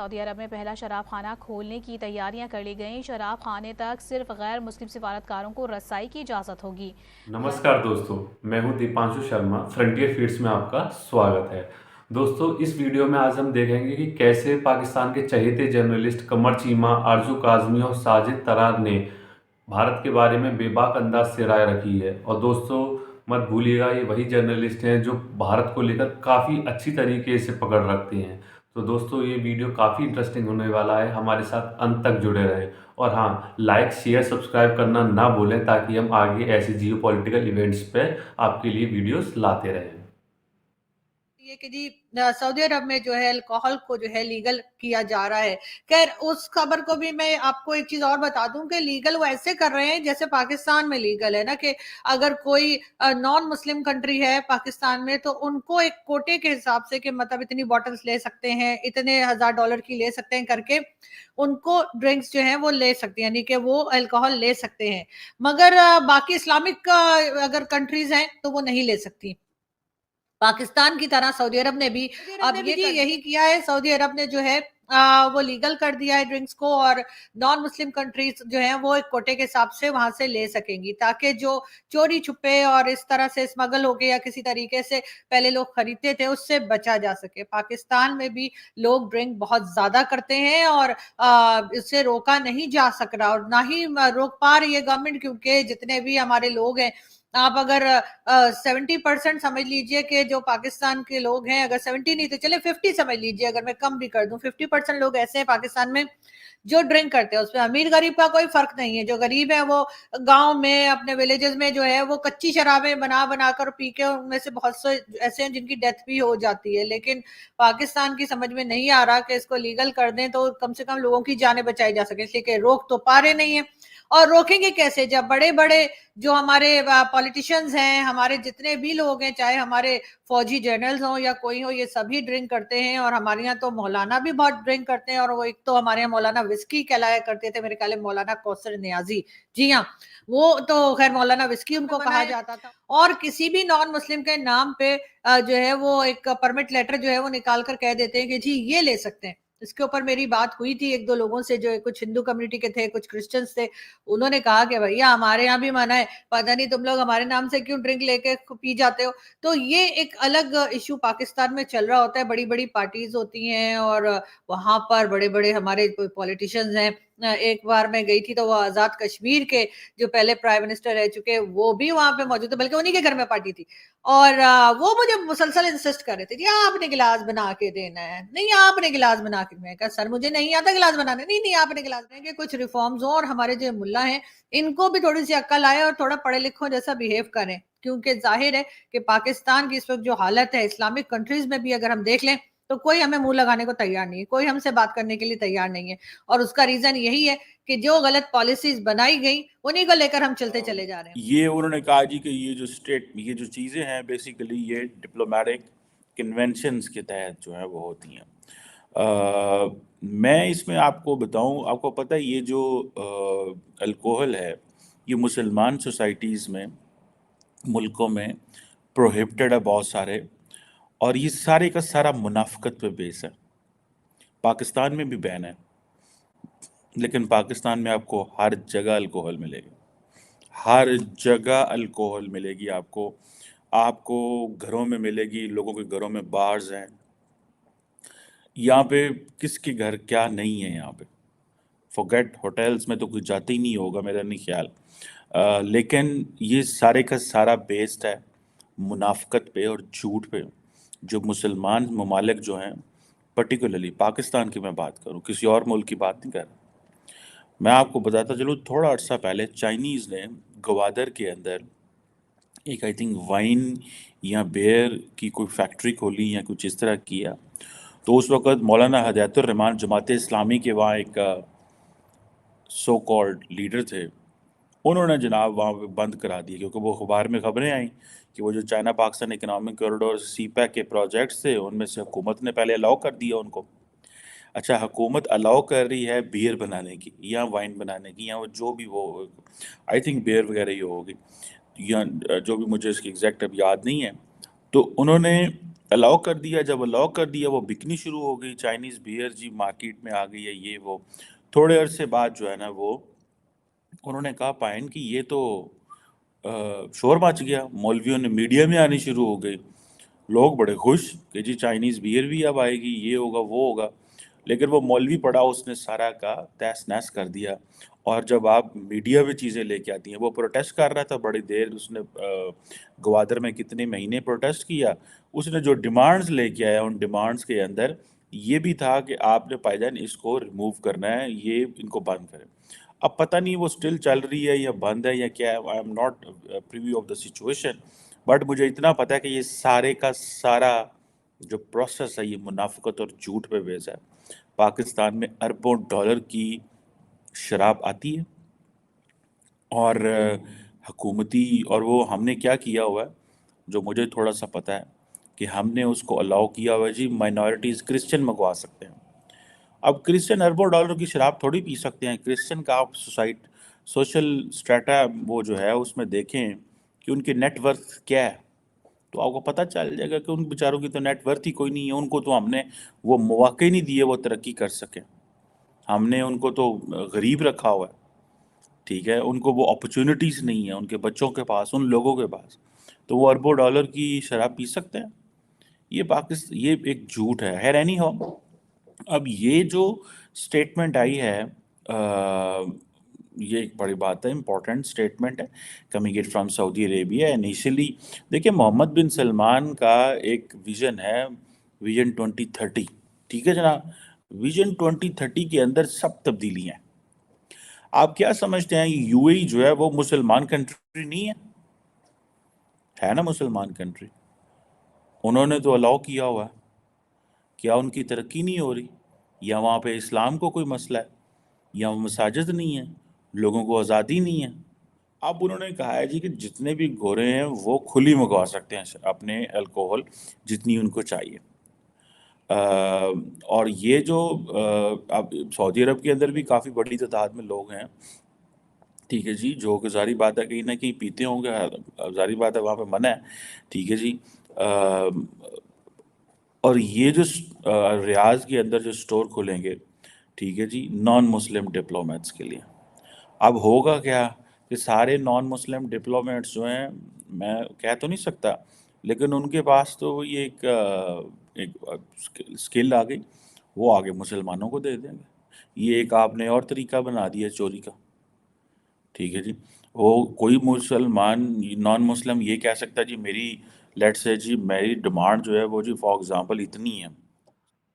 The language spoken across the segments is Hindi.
सऊदी अरब में पहला शराब खाना खोलने की तैयारियां कर ली गई। शराब खाने तक सिर्फ गैर मुस्लिम सिफारतकारों को रसाई की इजाज़त होगी। नमस्कार दोस्तों, मैं हूं दीपांशु शर्मा। फ्रंटियर फीड्स में आपका स्वागत है। दोस्तों, इस वीडियो में आज हम देखेंगे कि कैसे पाकिस्तान के चहेते जर्नलिस्ट कमर चीमा, आरजू काजमी और साजिद तरार ने भारत के बारे में बेबाक अंदाज से राय रखी है। और दोस्तों, मत भूलिएगा, ये वही जर्नलिस्ट हैं जो भारत को लेकर काफ़ी अच्छी तरीके से पकड़ रखते हैं। तो दोस्तों, ये वीडियो काफ़ी इंटरेस्टिंग होने वाला है, हमारे साथ अंत तक जुड़े रहें। और हाँ, लाइक शेयर सब्सक्राइब करना ना भूलें ताकि हम आगे ऐसे जियो पॉलिटिकल इवेंट्स पे आपके लिए वीडियोस लाते रहें। ये कि जी सऊदी अरब में जो है अल्कोहल को जो है लीगल किया जा रहा है। खैर उस खबर को भी मैं आपको एक चीज और बता दूं कि लीगल वो ऐसे कर रहे हैं जैसे पाकिस्तान में लीगल है ना, कि अगर कोई नॉन मुस्लिम कंट्री है पाकिस्तान में तो उनको एक कोटे के हिसाब से कि मतलब इतनी बॉटल्स ले सकते हैं, इतने $1000 की ले सकते हैं करके उनको ड्रिंक्स जो है वो ले सकते हैं, यानी कि वो अल्कोहल ले सकते हैं। मगर बाकी इस्लामिक अगर कंट्रीज हैं तो वो नहीं ले सकती। पाकिस्तान की तरह सऊदी अरब ने भी अब ये यही किया है। सऊदी अरब ने जो है वो लीगल कर दिया है ड्रिंक्स को, और नॉन मुस्लिम कंट्रीज जो है वो एक कोटे के हिसाब से वहां से ले सकेंगी, ताकि जो चोरी छुपे और इस तरह से स्मगल हो गए या किसी तरीके से पहले लोग खरीदते थे उससे बचा जा सके। पाकिस्तान में भी लोग ड्रिंक बहुत ज्यादा करते हैं और इससे रोका नहीं जा सक रहा, और ना ही रोक पा रही है गवर्नमेंट, क्योंकि जितने भी हमारे लोग हैं, आप अगर 70% समझ लीजिए कि जो पाकिस्तान के लोग हैं, अगर 70 नहीं तो चले 50 समझ लीजिए, अगर मैं कम भी कर दूं, 50% लोग ऐसे हैं पाकिस्तान में जो ड्रिंक करते हैं। उसमें अमीर गरीब का कोई फर्क नहीं है। जो गरीब है वो गांव में अपने विलेजेस में जो है वो कच्ची शराबें बना बनाकर पी के, उनमें से बहुत से ऐसे हैं जिनकी डेथ भी हो जाती है। लेकिन पाकिस्तान की समझ में नहीं आ रहा कि इसको लीगल कर दें तो कम से कम लोगों की जानें बचाई जा सके, इसलिए कि रोक तो पा रहे नहीं है। और रोकेंगे कैसे जब बड़े बड़े जो हमारे पॉलिटिशियंस हैं, हमारे जितने भी लोग हैं, चाहे हमारे फौजी जनरल्स हों या कोई हो, ये सभी ड्रिंक करते हैं। और हमारे यहाँ तो मौलाना भी बहुत ड्रिंक करते हैं, और वो एक तो हमारे यहाँ मौलाना विस्की कहलाया करते थे, मेरे ख्याल में मौलाना कौसर नियाजी। जी हाँ, वो तो खैर मौलाना विस्की उनको कहा जाता था। और किसी भी नॉन मुस्लिम के नाम पे जो है वो एक परमिट लेटर जो है वो निकाल कर कह देते हैं कि जी ये ले सकते हैं। इसके ऊपर मेरी बात हुई थी एक दो लोगों से, जो कुछ हिंदू कम्युनिटी के थे, कुछ क्रिश्चियंस थे। उन्होंने कहा कि भैया हमारे यहाँ भी मना है, पता नहीं तुम लोग हमारे नाम से क्यों ड्रिंक लेके पी जाते हो। तो ये एक अलग इशू पाकिस्तान में चल रहा होता है। बड़ी बड़ी पार्टीज होती हैं और वहां पर बड़े बड़े हमारे पॉलिटिशियंस हैं। एक बार मैं गई थी तो वो आजाद कश्मीर के जो पहले प्राइम मिनिस्टर रह चुके वो भी वहां पे मौजूद थे, बल्कि उन्हीं के घर में पार्टी थी। और वो मुझे मुसलसल इंसिस्ट कर रहे थे कि आपने गिलास बना के देना है, नहीं आपने गिलास बना के। मैं कहा सर मुझे नहीं आता गिलास बनाने। नहीं नहीं आपने गिलास बनाएंगे। कुछ रिफॉर्म्स हो और हमारे जो मुल्ला हैं इनको भी थोड़ी सी अक्ल आए और थोड़ा पढ़े लिखों जैसा बिहेव करें, क्योंकि जाहिर है कि पाकिस्तान की इस वक्त जो हालत है, इस्लामिक कंट्रीज में भी अगर हम देख लें तो कोई हमें मुंह लगाने को तैयार नहीं है, कोई हमसे बात करने के लिए तैयार नहीं है। और उसका रीजन यही है कि जो गलत पॉलिसीज बनाई गई उन्हीं को लेकर हम चलते चले जा रहे हैं। ये उन्होंने कहा जी कि ये जो चीज़ें हैं बेसिकली ये डिप्लोमेटिक कन्वेंशंस के तहत जो है वो होती हैं। मैं इसमें आपको बताऊं, आपको पता है ये जो अल्कोहल है ये मुसलमान सोसाइटीज़ में, मुल्कों में प्रोहिबिटेड है बहुत सारे, और ये सारे का सारा मुनाफिकत पे बेस है। पाकिस्तान में भी बैन है, लेकिन पाकिस्तान में आपको हर जगह अल्कोहल मिलेगी, हर जगह अल्कोहल मिलेगी आपको। आपको घरों में मिलेगी, लोगों के घरों में बार्स हैं। यहाँ पे किसके घर क्या नहीं है यहाँ पे, फॉरगेट होटल्स में तो कुछ जाते ही नहीं होगा मेरा नहीं ख्याल। लेकिन ये सारे का सारा बेस्ड है मुनाफिकत पे और झूठ पे। जो मुसलमान ममालिक जो हैं, पर्टिकुलरली पाकिस्तान की मैं बात करूँ, किसी और मुल्क की बात नहीं कर रहा। मैं आपको बताता चलूँ, थोड़ा अर्सा पहले चाइनीज़ ने गवादर के अंदर एक आई थिंक वाइन या बेयर की कोई फैक्ट्री खोली या कुछ इस तरह किया। तो उस वक़्त मौलाना हदायतुर रहमान जमात इस्लामी के वहाँ एक सो कॉल्ड लीडर थे। उन्होंने जनाब वहाँ पे बंद करा दिया, क्योंकि वो अखबार में खबरें आई कि वो जो China Pakistan economic corridor CPEC के प्रोजेक्ट्स थे उनमें से हुकूमत ने पहले अलाउ कर दिया उनको। अच्छा, हुकूमत अलाउ कर रही है बियर बनाने की या वाइन बनाने की या वो जो भी वो, आई थिंक बियर वगैरह ही होगी, या जो भी, मुझे इसकी एग्जैक्ट अब याद नहीं है। तो उन्होंने अलाउ कर दिया। जब अलाउ कर दिया वो बिकनी शुरू हो गई, चाइनीज़ बियर जी मार्केट में आ गई है, ये वो। थोड़े अरसे बाद जो है ना वो उन्होंने कहा पाइन कि ये तो शोर मच गया, मौलवियों ने मीडिया में आनी शुरू हो गई, लोग बड़े खुश कि जी चाइनीज़ बियर भी अब आएगी, ये होगा वो होगा। लेकिन वो मौलवी पड़ा, उसने सारा का तहस नहस कर दिया। और जब आप मीडिया में चीज़ें लेके आती हैं, वो प्रोटेस्ट कर रहा था बड़ी देर, उसने ग्वादर में कितने महीने प्रोटेस्ट किया। उसने जो डिमांड्स लेके आया, उन डिमांड्स के अंदर ये भी था कि आपने भाईजान इसको रिमूव करना है, ये इनको बंद करें। अब पता नहीं वो स्टिल चल रही है या बंद है या क्या है, I am not preview of the situation, but मुझे इतना पता है कि ये सारे का सारा जो प्रोसेस है ये मुनाफिकत और झूठ पे बेस है। पाकिस्तान में अरबों डॉलर की शराब आती है और हुकूमती, और वो हमने क्या किया हुआ है जो मुझे थोड़ा सा पता है कि हमने उसको अलाउ किया हुआ है जी, माइनॉरिटीज़ क्रिश्चियन मंगवा सकते हैं। अब क्रिश्चियन अरबों डॉलर की शराब थोड़ी पी सकते हैं। क्रिश्चियन का आप सोशल स्ट्रेटा वो जो है उसमें देखें कि उनकी नेटवर्थ क्या है, तो आपको पता चल जाएगा कि उन बेचारों की तो नेटवर्थ ही कोई नहीं है। उनको तो हमने वो मौके नहीं दिए वो तरक्की कर सकें, हमने उनको तो गरीब रखा हुआ है, ठीक है। उनको वो अपॉर्चुनिटीज़ नहीं है उनके बच्चों के पास, उन लोगों के पास, तो वो अरबों डॉलर की शराब पी सकते हैं। ये पाकिस्तान, ये एक झूठ है एनी हाउ। अब ये जो स्टेटमेंट आई है ये एक बड़ी बात है, इम्पोर्टेंट स्टेटमेंट है, coming it from Saudi Arabia initially. देखिए मोहम्मद बिन सलमान का एक विज़न है, विजन 2030, ठीक है जनाब। विजन 2030 के अंदर सब तब्दीलियाँ हैं। आप क्या समझते हैं यूएई जो है वो मुसलमान कंट्री नहीं है ना, मुसलमान कंट्री। उन्होंने तो अलाउ किया हुआ है, क्या उनकी तरक्की नहीं हो रही, या वहाँ पे इस्लाम को कोई मसला है, या मसाजिद नहीं है, लोगों को आज़ादी नहीं है। अब उन्होंने कहा है जी कि जितने भी गोरे हैं वो खुली मंगवा सकते हैं अपने अल्कोहल जितनी उनको चाहिए। और ये जो अब सऊदी अरब के अंदर भी काफ़ी बड़ी तादाद में लोग हैं, ठीक है जी, जो कि ज़ाहिर बात है कहीं ना कहीं पीते होंगे, ज़ाहिर बात है वहाँ पे मना है, ठीक है जी। और ये जो रियाज के अंदर जो स्टोर खुलेंगे, ठीक है जी, नॉन मुस्लिम डिप्लोमेट्स के लिए, अब होगा क्या कि सारे नॉन मुस्लिम डिप्लोमेट्स जो हैं, मैं कह तो नहीं सकता, लेकिन उनके पास तो ये एक स्किल आ गई, वो आगे मुसलमानों को दे देंगे। ये एक आपने और तरीका बना दिया चोरी का, ठीक है जी। वो कोई मुसलमान नॉन मुस्लिम ये कह सकता है जी मेरी, लेट्स से जी मेरी डिमांड जो है वो जी फॉर एग्जांपल इतनी है।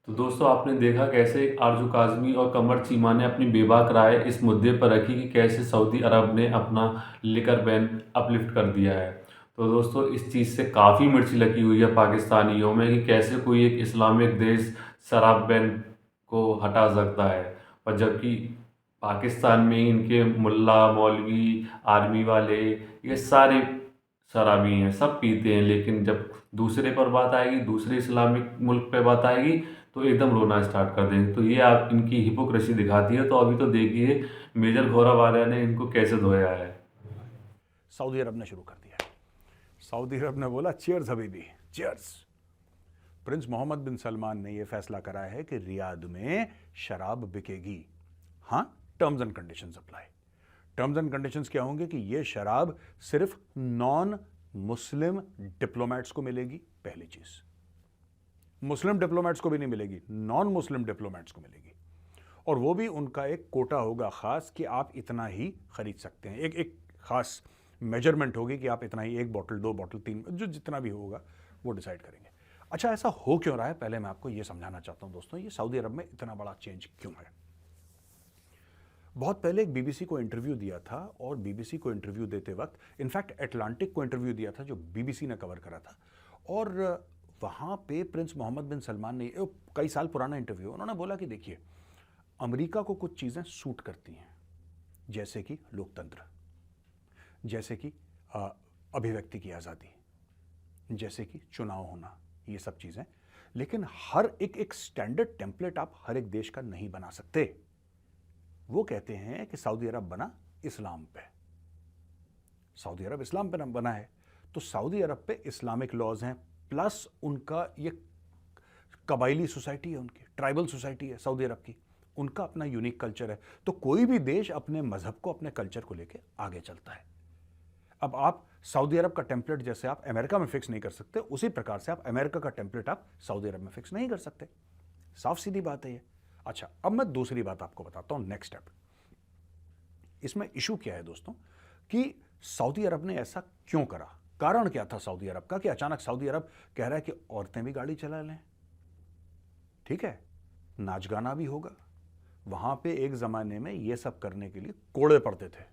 तो दोस्तों आपने देखा कैसे आरजू काज़मी और कमर चीमा ने अपनी बेबाक राय इस मुद्दे पर रखी कि कैसे सऊदी अरब ने अपना लिकर बैन अपलिफ्ट कर दिया है। तो दोस्तों इस चीज़ से काफ़ी मिर्ची लगी हुई है पाकिस्तानियों में कि कैसे कोई एक इस्लामिक देश शराब बैन को हटा सकता है, और जबकि पाकिस्तान में इनके मुल्ला मौलवी आर्मी वाले ये सारे शराबी हैं, सब पीते हैं, लेकिन जब दूसरे पर बात आएगी, दूसरे इस्लामिक मुल्क पे बात आएगी तो एकदम रोना स्टार्ट कर देंगे। तो ये आप इनकी हिपोक्रेसी दिखाती है। तो अभी तो देखिए मेजर घोरावाला ने इनको कैसे धोया है। सऊदी अरब ने शुरू कर दिया। सऊदी अरब ने बोला चीयर्स हबीबी, cheers. Prince Mohammed bin Salman ने यह फैसला करा है कि रियाद में शराब बिकेगी। हाँ, terms and conditions apply. Terms and conditions क्या होंगे कि यह शराब सिर्फ नॉन मुस्लिम डिप्लोमेट्स को मिलेगी, पहली चीज। मुस्लिम डिप्लोमेट्स को भी नहीं मिलेगी, नॉन मुस्लिम डिप्लोमेट्स को मिलेगी, और वो भी उनका एक कोटा होगा खास कि आप इतना ही खरीद सकते हैं। एक खास मेजरमेंट होगी कि आप इतना ही, 1 बॉटल 2 बॉटल 3, जो जितना भी होगा वो डिसाइड करेंगे। अच्छा, ऐसा हो क्यों रहा है, पहले मैं आपको ये समझाना चाहता हूं दोस्तों, ये सऊदी अरब में इतना बड़ा चेंज क्यों है। बहुत पहले एक बीबीसी को इंटरव्यू दिया था, और बीबीसी को इंटरव्यू देते वक्त इनफैक्ट एटलांटिक को इंटरव्यू दिया था जो बीबीसी ने कवर करा था, और वहाँ पे प्रिंस मोहम्मद बिन सलमान ने, कई साल पुराना इंटरव्यू, उन्होंने बोला कि देखिए अमेरिका को कुछ चीज़ें सूट करती हैं, जैसे कि लोकतंत्र, जैसे कि अभिव्यक्ति की आज़ादी, जैसे कि चुनाव होना, ये सब चीज़ें, लेकिन हर एक स्टैंडर्ड टेम्पलेट आप हर एक देश का नहीं बना सकते। वो कहते हैं कि सऊदी अरब बना इस्लाम पे, सऊदी अरब इस्लाम पे बना है, तो सऊदी अरब पे इस्लामिक लॉज हैं, प्लस उनका ये कबायली सोसाइटी है, उनकी ट्राइबल सोसाइटी है सऊदी अरब की, उनका अपना यूनिक कल्चर है। तो कोई भी देश अपने मजहब को, अपने कल्चर को लेके आगे चलता है। अब आप सऊदी अरब का टेम्पलेट जैसे आप अमेरिका में फिक्स नहीं कर सकते, उसी प्रकार से आप अमेरिका का टेम्पलेट आप सऊदी अरब में फिक्स नहीं कर सकते। साफ सीधी बात है ये। अच्छा, अब मैं दूसरी बात आपको बताता हूं, नेक्स्ट स्टेप। इसमें इशू क्या है दोस्तों कि सऊदी अरब ने ऐसा क्यों करा, कारण क्या था सऊदी अरब का कि अचानक सऊदी अरब कह रहा है कि औरतें भी गाड़ी चला लें, ठीक है, नाच गाना भी होगा। वहां पे एक जमाने में ये सब करने के लिए कोड़े पड़ते थे।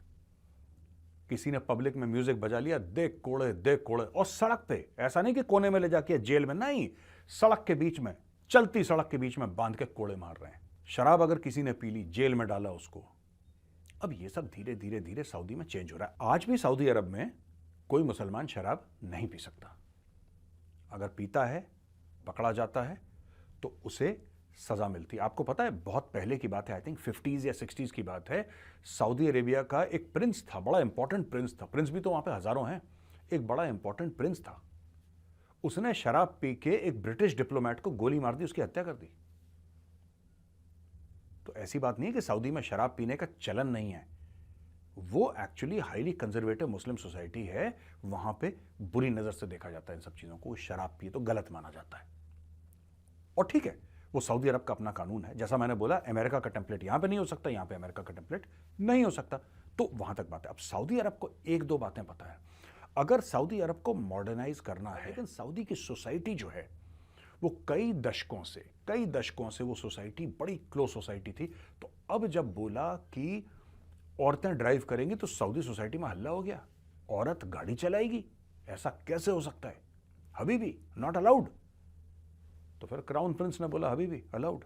किसी ने पब्लिक में म्यूजिक बजा लिया, देख कोड़े देख कोड़े, और सड़क पे, ऐसा नहीं कि कोने में ले जाके जेल में, नहीं, सड़क के बीच में, चलती सड़क के बीच में बांध के कोड़े मार रहे हैं। शराब अगर किसी ने पी ली, जेल में डाला उसको। अब ये सब धीरे धीरे धीरे सऊदी में चेंज हो रहा है। आज भी सऊदी अरब में कोई मुसलमान शराब नहीं पी सकता। अगर पीता है, पकड़ा जाता है, तो उसे सजा मिलती है। आपको पता है, बहुत पहले की बात है, आई थिंक 50s या 60s की बात है, सऊदी अरेबिया का एक प्रिंस था, बड़ा इंपॉर्टेंट प्रिंस था, प्रिंस भी तो वहां पे हजारों हैं, एक बड़ा इंपॉर्टेंट प्रिंस था, उसने शराब पी के एक ब्रिटिश डिप्लोमेट को गोली मार दी, उसकी हत्या कर दी। तो ऐसी बात नहीं है कि सऊदी में शराब पीने का चलन नहीं है, वो एक्चुअली हाईली कंजर्वेटिव मुस्लिम सोसाइटी है, वहां पे बुरी नजर से देखा जाता है इन सब चीजों को, शराब पिए तो गलत माना जाता है। और ठीक है, वो सऊदी अरब का अपना कानून है। जैसा मैंने बोला, अमेरिका का टेम्पलेट यहां पे नहीं हो सकता, यहां पे अमेरिका का टेम्पलेट नहीं हो सकता, तो वहां तक बात है। अब सऊदी अरब को एक दो बातें पता है, अगर सऊदी अरब को मॉडर्नाइज करना है, लेकिन सऊदी की सोसाइटी जो है वो कई दशकों से वो सोसाइटी बड़ी क्लोज सोसाइटी थी। तो अब जब बोला कि औरतें ड्राइव करेंगी तो सऊदी सोसाइटी में हल्ला हो गया, औरत गाड़ी चलाएगी, ऐसा कैसे हो सकता है, हबीबी नॉट अलाउड। तो फिर क्राउन प्रिंस ने बोला हबीबी अलाउड,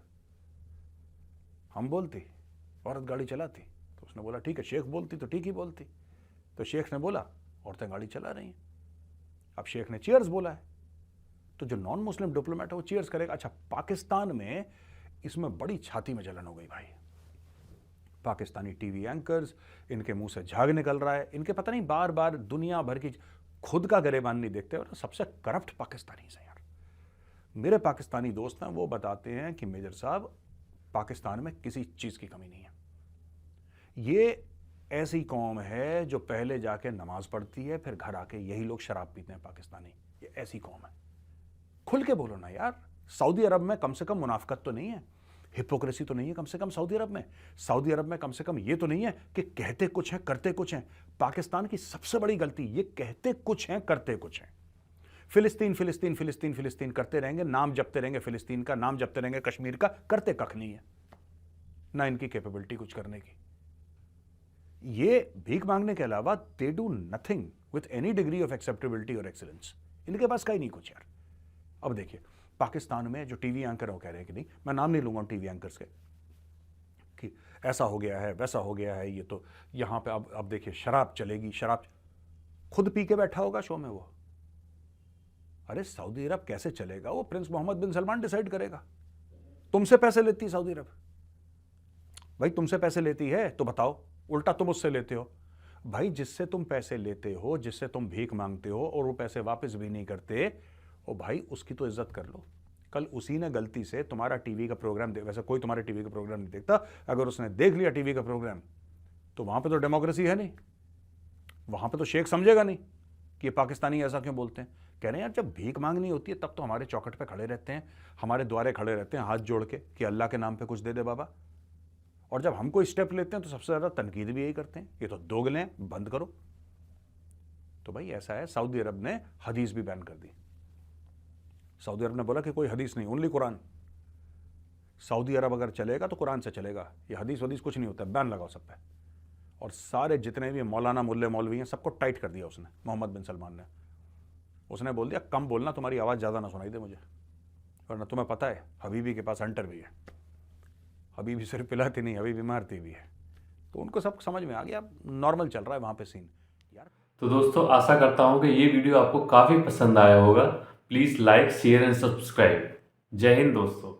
हम बोलती औरत गाड़ी चलाती, तो उसने बोला ठीक है, शेख बोलती तो ठीक ही बोलती। तो शेख ने बोला औरतें गाड़ी चला रही हैं, अब शेख ने चीयर्स बोला है, तो जो नॉन मुस्लिम डिप्लोमेट है वो चीयर्स करेगा। अच्छा, पाकिस्तान में इसमें बड़ी छाती में जलन हो गई भाई। पाकिस्तानी टीवी एंकर्स, इनके मुंह से झाग निकल रहा है, इनके पता नहीं बार बार दुनिया भर की, खुद का गरेबान नहीं देखते, और सबसे करप्ट पाकिस्तानी से यार। मेरे पाकिस्तानी दोस्त हैं, वो बताते हैं कि मेजर साहब, पाकिस्तान में किसी चीज की कमी नहीं है। ये ऐसी कौम है जो पहले जाके नमाज पढ़ती है, फिर घर आके यही लोग शराब पीते हैं पाकिस्तानी। ये ऐसी कौम है। खुल के बोलो ना यार, सऊदी अरब में कम से कम मुनाफकत तो नहीं है, हिपोक्रेसी तो नहीं है कम से कम सऊदी अरब में। सऊदी अरब में कम से कम ये तो नहीं है कि कहते कुछ हैं करते कुछ हैं। पाकिस्तान की सबसे बड़ी गलती, ये कहते कुछ हैं करते कुछ हैं। फिलिस्तीन फिलिस्तीन फिलिस्तीन फिलिस्तीन करते रहेंगे, नाम जपते रहेंगे फिलिस्तीन का, नाम जपते रहेंगे कश्मीर का, करते कख नहीं है, ना इनकी कैपेबिलिटी कुछ करने की। ये भीख मांगने के अलावा they do nothing with any degree of acceptability और एक्सीलेंस, इनके पास का ही नहीं कुछ यार। अब देखिए, पाकिस्तान में जो टीवी एंकर हो कह रहे हैं कि नहीं, मैं नाम नहीं लूंगा टीवी एंकर्स के, कि ऐसा हो गया है वैसा हो गया है, ये तो यहां पे अब देखिए शराब चलेगी, शराब खुद पी के बैठा होगा शो में वो। अरे सऊदी अरब कैसे चलेगा, वो Prince Mohammed bin Salman decide करेगा। तुमसे पैसे लेती है सऊदी अरब, भाई तुमसे पैसे लेती है तो बताओ, उल्टा तुम उससे लेते हो। भाई जिससे तुम पैसे लेते हो, जिससे तुम भीख मांगते हो और वो पैसे वापस भी नहीं करते, ओ भाई उसकी तो इज्जत कर लो। कल उसी ने गलती से तुम्हारा टीवी का प्रोग्राम वैसे कोई तुम्हारे टीवी का प्रोग्राम नहीं देखता, अगर उसने देख लिया टीवी का प्रोग्राम, तो वहां पे तो डेमोक्रेसी है नहीं, वहां पे तो शेख समझेगा नहीं कि ये पाकिस्तानी ऐसा क्यों बोलते हैं। कह रहे हैं यार, जब भीख मांगनी होती है तब तो हमारे चौखट पे खड़े रहते हैं, हमारे द्वारे खड़े रहते हैं हाथ जोड़ के कि अल्लाह के नाम पे कुछ दे दे बाबा, और जब हम कोई स्टेप लेते हैं तो सबसे ज्यादा तनकीद भी यही करते हैं, ये तो दोगले हैं, बंद करो। तो भाई ऐसा है, सऊदी अरब ने हदीस भी बैन कर दी। सऊदी अरब ने बोला कि कोई हदीस नहीं, ओनली कुरान। सऊदी अरब अगर चलेगा तो कुरान से चलेगा, ये हदीस वदीस कुछ नहीं होता, बैन लगाओ सब पे। और सारे जितने भी मौलाना मुल्ले मौलवी हैं सबको टाइट कर दिया उसने, मोहम्मद बिन सलमान ने। उसने बोल दिया कम बोलना, तुम्हारी आवाज़ ज़्यादा ना सुनाई दे मुझे, वरना तुम्हें पता है हबीबी के पास हंटर भी है, हबीबी सिर्फ पिलाती नहीं, हबीबी मारती भी है। तो उनको सब समझ में आ गया, नॉर्मल चल रहा है वहाँ पे सीन यार। तो दोस्तों आशा करता हूँ कि ये वीडियो आपको काफ़ी पसंद आया होगा। Please like share and subscribe. जय हिंद दोस्तों।